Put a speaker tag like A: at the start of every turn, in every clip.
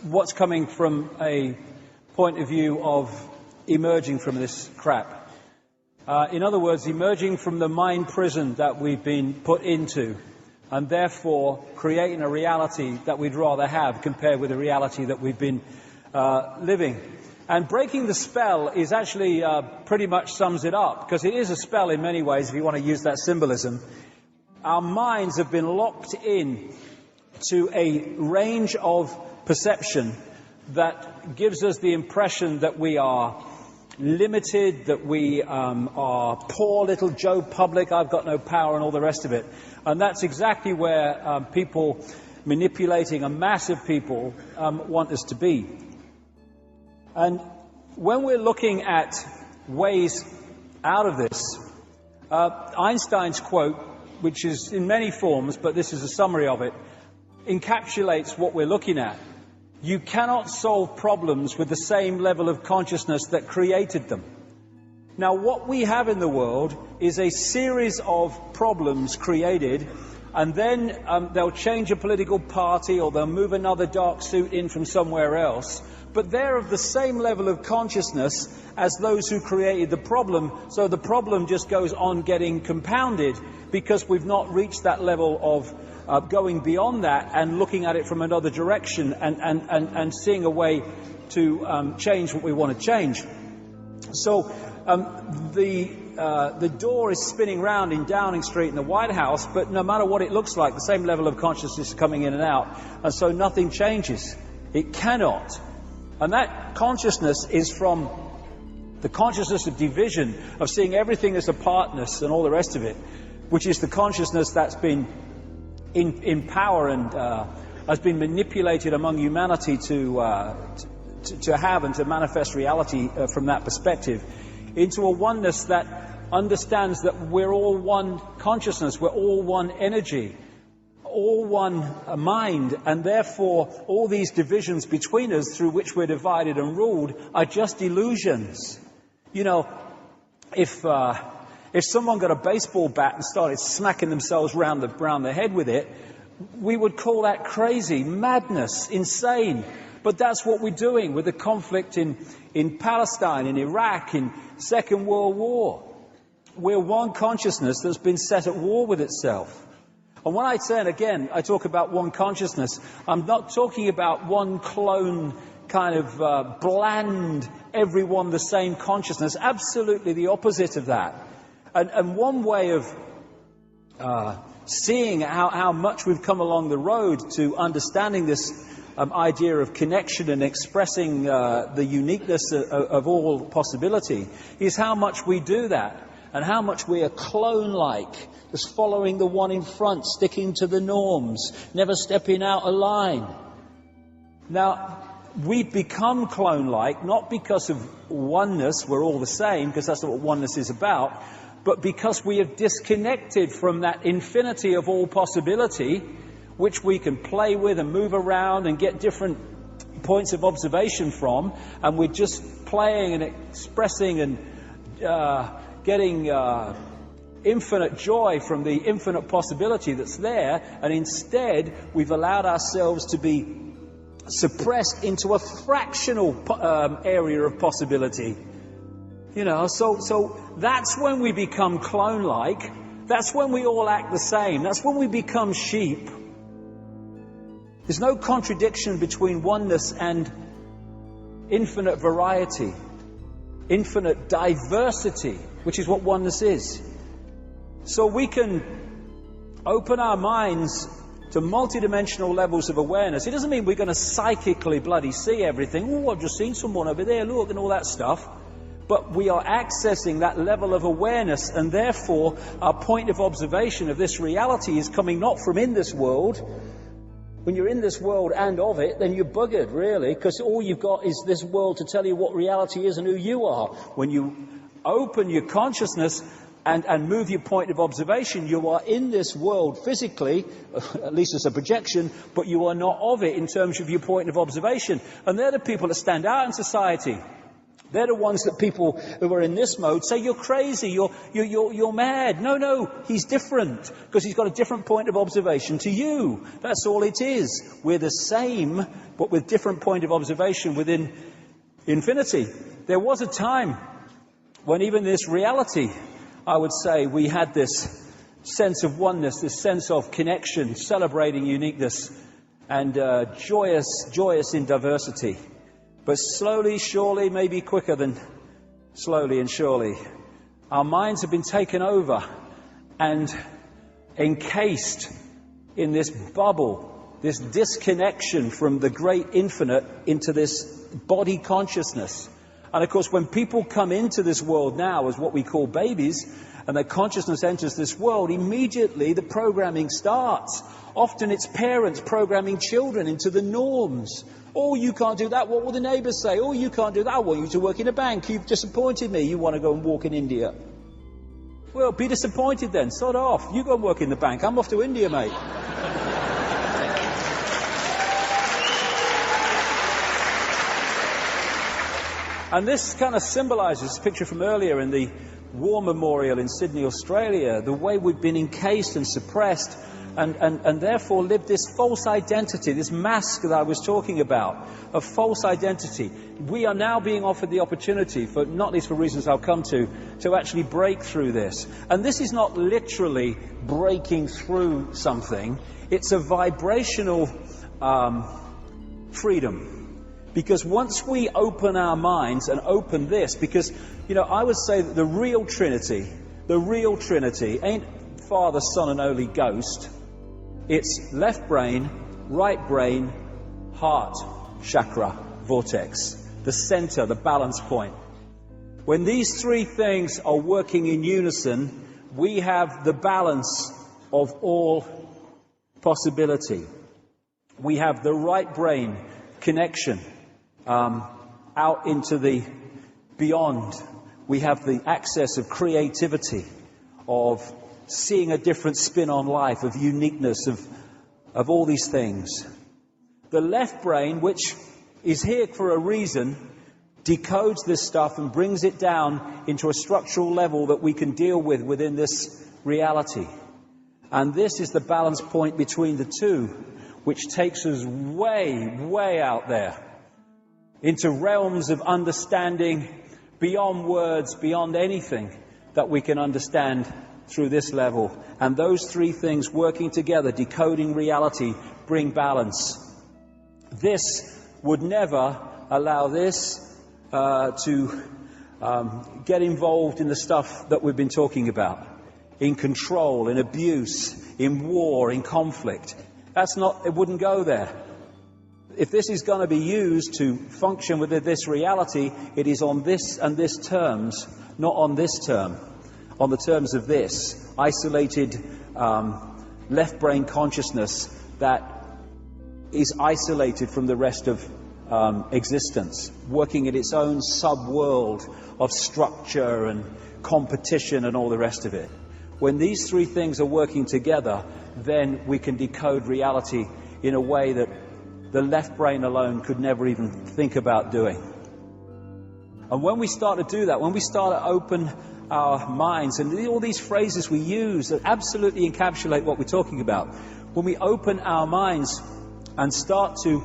A: what's coming from a point of view of emerging from this crap. In other words, emerging from the mind prison that we've been put into, and therefore creating a reality that we'd rather have compared with the reality that we've been living. And breaking the spell is actually pretty much sums it up, because it is a spell in many ways, if you want to use that symbolism. Our minds have been locked in to a range of perception that gives us the impression that we are limited, that we are poor little Joe Public, I've got no power, and all the rest of it. And that's exactly where people manipulating a mass of people want us to be. And when we're looking at ways out of this, Einstein's quote, which is in many forms, but this is a summary of it, encapsulates what we're looking at. You cannot solve problems with the same level of consciousness that created them. Now, what we have in the world is a series of problems created, and then they'll change a political party or they'll move another dark suit in from somewhere else, but they're of the same level of consciousness as those who created the problem, so the problem just goes on getting compounded because we've not reached that level of going beyond that and looking at it from another direction and seeing a way to change what we want to change. So the door is spinning round in Downing Street in the White House, but no matter what it looks like, the same level of consciousness is coming in and out, and so nothing changes. It cannot. And that consciousness is from the consciousness of division, of seeing everything as a partness and all the rest of it, which is the consciousness that's been in power and has been manipulated among humanity to have and to manifest reality from that perspective, into a oneness that understands that we're all one consciousness, we're all one energy, all one mind, and therefore all these divisions between us through which we're divided and ruled are just illusions. You know, if someone got a baseball bat and started smacking themselves round the head with it, we would call that crazy, madness, insane. But that's what we're doing with the conflict in Palestine, in Iraq, in Second World War. We're one consciousness that's been set at war with itself. And when I say, and again, I talk about one consciousness, I'm not talking about one clone kind of bland, everyone the same consciousness. Absolutely the opposite of that. And one way of seeing how much we've come along the road to understanding this idea of connection and expressing the uniqueness of all possibility is how much we do that, and how much we are clone-like, just following the one in front, sticking to the norms, never stepping out of line. Now, we've become clone-like, not because of oneness, we're all the same, because that's what oneness is about, but because we have disconnected from that infinity of all possibility, which we can play with and move around and get different points of observation from, and we're just playing and expressing and getting infinite joy from the infinite possibility that's there, and instead we've allowed ourselves to be suppressed into a fractional area of possibility. You know, so that's when we become clone-like. That's when we all act the same. That's when we become sheep. There's no contradiction between oneness and infinite variety, infinite diversity, which is what oneness is. So we can open our minds to multidimensional levels of awareness. It doesn't mean we're going to psychically bloody see everything. Oh, I've just seen someone over there, look, and all that stuff. But we are accessing that level of awareness, and therefore our point of observation of this reality is coming not from in this world. When you're in this world and of it, then you're buggered, really, because all you've got is this world to tell you what reality is and who you are. When you open your consciousness and move your point of observation, you are in this world physically, at least as a projection, but you are not of it in terms of your point of observation. And they're the people that stand out in society. They're the ones that people who are in this mode say, you're crazy, you're mad. No, he's different, because he's got a different point of observation to you. That's all it is. We're the same, but with different point of observation within infinity. There was a time when even this reality, I would say, we had this sense of oneness, this sense of connection, celebrating uniqueness, and joyous in diversity. But slowly, surely, maybe quicker than slowly and surely, our minds have been taken over and encased in this bubble, this disconnection from the great infinite into this body consciousness. And of course, when people come into this world now as what we call babies, and their consciousness enters this world, immediately the programming starts. Often it's parents programming children into the norms. Oh, you can't do that. What will the neighbours say? Oh, you can't do that. I want you to work in a bank. You've disappointed me. You want to go and walk in India. Well, be disappointed then. Sod off. You go and work in the bank. I'm off to India, mate. And this kind of symbolises this picture from earlier in the War Memorial in Sydney, Australia, the way we've been encased and suppressed and therefore lived this false identity, this mask that I was talking about, of false identity. We are now being offered the opportunity, for not least for reasons I'll come to actually break through this. And this is not literally breaking through something. It's a vibrational freedom. Because once we open our minds and open this, because, I would say that the real Trinity ain't Father, Son and Holy Ghost. It's left brain, right brain, heart, chakra, vortex, the center, the balance point. When these three things are working in unison, we have the balance of all possibility. We have the right brain connection out into the beyond. We have the access of creativity, of seeing a different spin on life, of uniqueness, of all these things. The left brain, which is here for a reason, decodes this stuff and brings it down into a structural level that we can deal with within this reality. And this is the balance point between the two, which takes us way, way out there into realms of understanding beyond words, beyond anything that we can understand through this level. And those three things working together, decoding reality, bring balance. This would never allow this to get involved in the stuff that we've been talking about, in control, in abuse, in war, in conflict. It wouldn't go there. If this is going to be used to function within this reality, it is on this and this terms, not on this term. On the terms of this isolated left brain consciousness that is isolated from the rest of existence, working in its own sub-world of structure and competition and all the rest of it. When these three things are working together, then we can decode reality in a way that the left brain alone could never even think about doing. And when we start to do that, when we start to open our minds, and all these phrases we use that absolutely encapsulate what we're talking about, when we open our minds and start to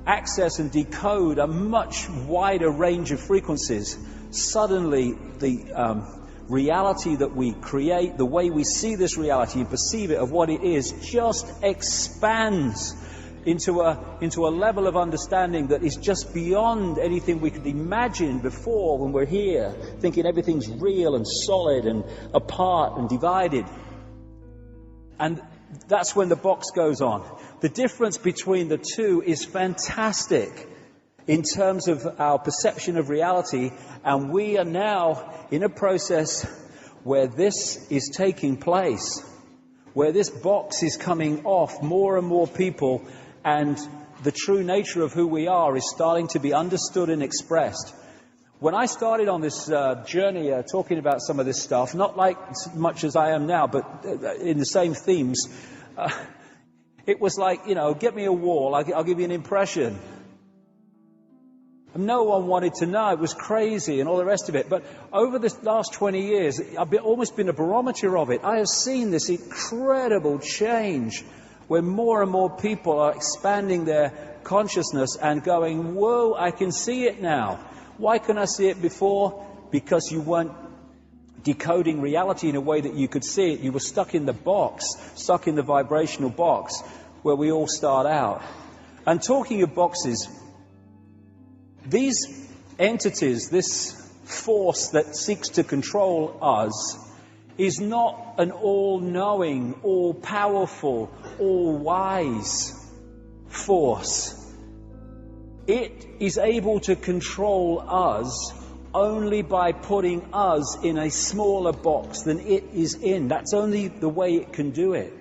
A: access and decode a much wider range of frequencies, suddenly the reality that we create, the way we see this reality and perceive it of what it is, just expands into a level of understanding that is just beyond anything we could imagine before when we're here, thinking everything's real and solid and apart and divided. And that's when the box goes on. The difference between the two is fantastic in terms of our perception of reality, and we are now in a process where this is taking place, where this box is coming off. More and more people, and the true nature of who we are is starting to be understood and expressed. When I started on this journey talking about some of this stuff, not like as much as I am now, but in the same themes, it was like, get me a wall, I'll give you an impression. No one wanted to know. It was crazy and all the rest of it. But over the last 20 years, I've almost been a barometer of it. I have seen this incredible change where more and more people are expanding their consciousness and going, whoa, I can see it now. Why couldn't I see it before? Because you weren't decoding reality in a way that you could see it. You were stuck in the box, stuck in the vibrational box where we all start out. And talking of boxes, these entities, this force that seeks to control us, is not an all-knowing, all-powerful, all-wise force. It is able to control us only by putting us in a smaller box than it is in. That's only the way it can do it.